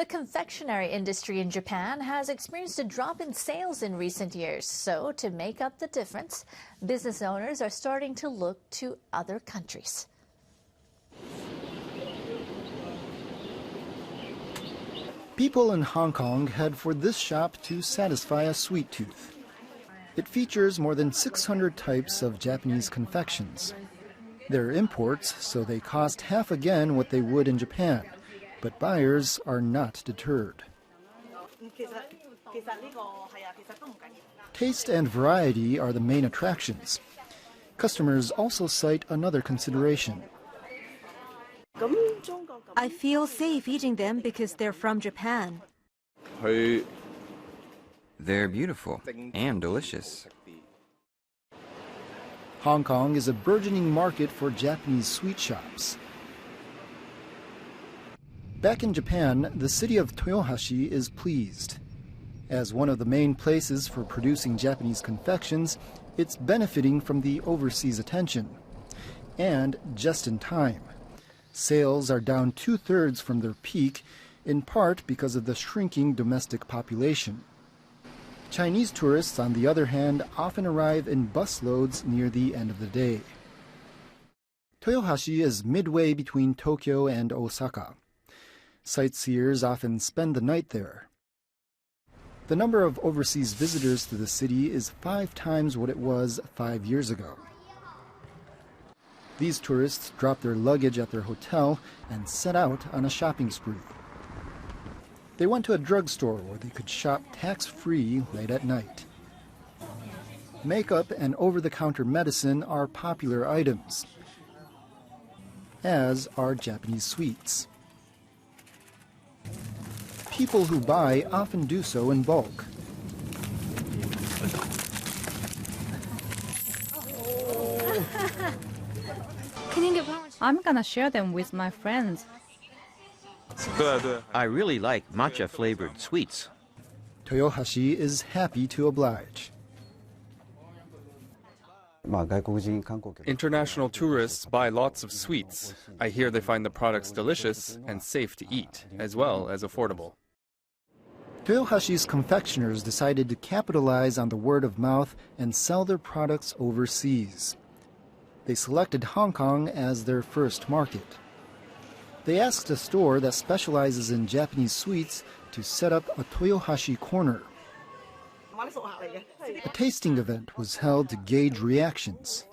The confectionery industry in Japan has experienced a drop in sales in recent years. So, to make up the difference, business owners are starting to look to other countries. People in Hong Kong head for this shop to satisfy a sweet tooth. It features more than 600 types of Japanese confections. They're imports, so they cost half again what they would in Japan. But buyers are not deterred. Taste and variety are the main attractions. Customers also cite another consideration. I feel safe eating them because they're from Japan. They're beautiful and delicious. Hong Kong is a burgeoning market for Japanese sweet shops. Back in Japan, the city of Toyohashi is pleased. As one of the main places for producing Japanese confections, it's benefiting from the overseas attention. And just in time. Sales are down 2/3 from their peak, in part because of the shrinking domestic population. Chinese tourists, on the other hand, often arrive in busloads near the end of the day. Toyohashi is midway between Tokyo and Osaka. Sightseers often spend the night there. The number of overseas visitors to the city is 5 times what it was 5 years ago. These tourists drop their luggage at their hotel and set out on a shopping spree. They went to a drugstore where they could shop tax-free late at night. Makeup and over-the-counter medicine are popular items, as are Japanese sweets. People who buy often do so in bulk. I'm gonna share them with my friends. I really like matcha-flavored sweets. Toyohashi is happy to oblige. International tourists buy lots of sweets. I hear they find the products delicious and safe to eat, as well as affordable. Toyohashi's confectioners decided to capitalize on the word of mouth and sell their products overseas. They selected Hong Kong as their first market. They asked a store that specializes in Japanese sweets to set up a Toyohashi corner. A tasting event was held to gauge reactions.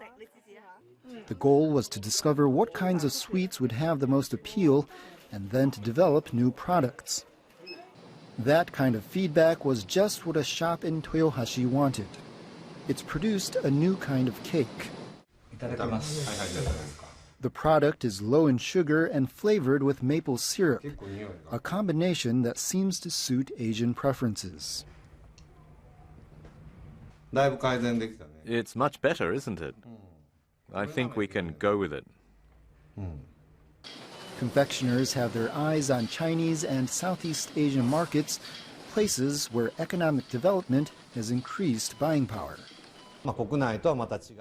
The goal was to discover what kinds of sweets would have the most appeal and then to develop new products. That kind of feedback was just what a shop in Toyohashi wanted. It's produced a new kind of cake. The product is low in sugar and flavored with maple syrup, a combination that seems to suit Asian preferences. It's much better, isn't it? I think we can go with it. Confectioners have their eyes on Chinese and Southeast Asian markets, places where economic development has increased buying power.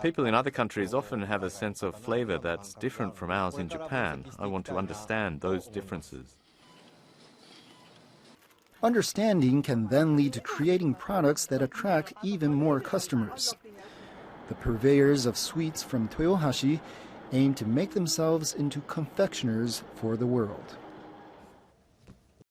People in other countries often have a sense of flavor that's different from ours in Japan. I want to understand those differences. Understanding can then lead to creating products that attract even more customers. The purveyors of sweets from Toyohashi aim to make themselves into confectioners for the world.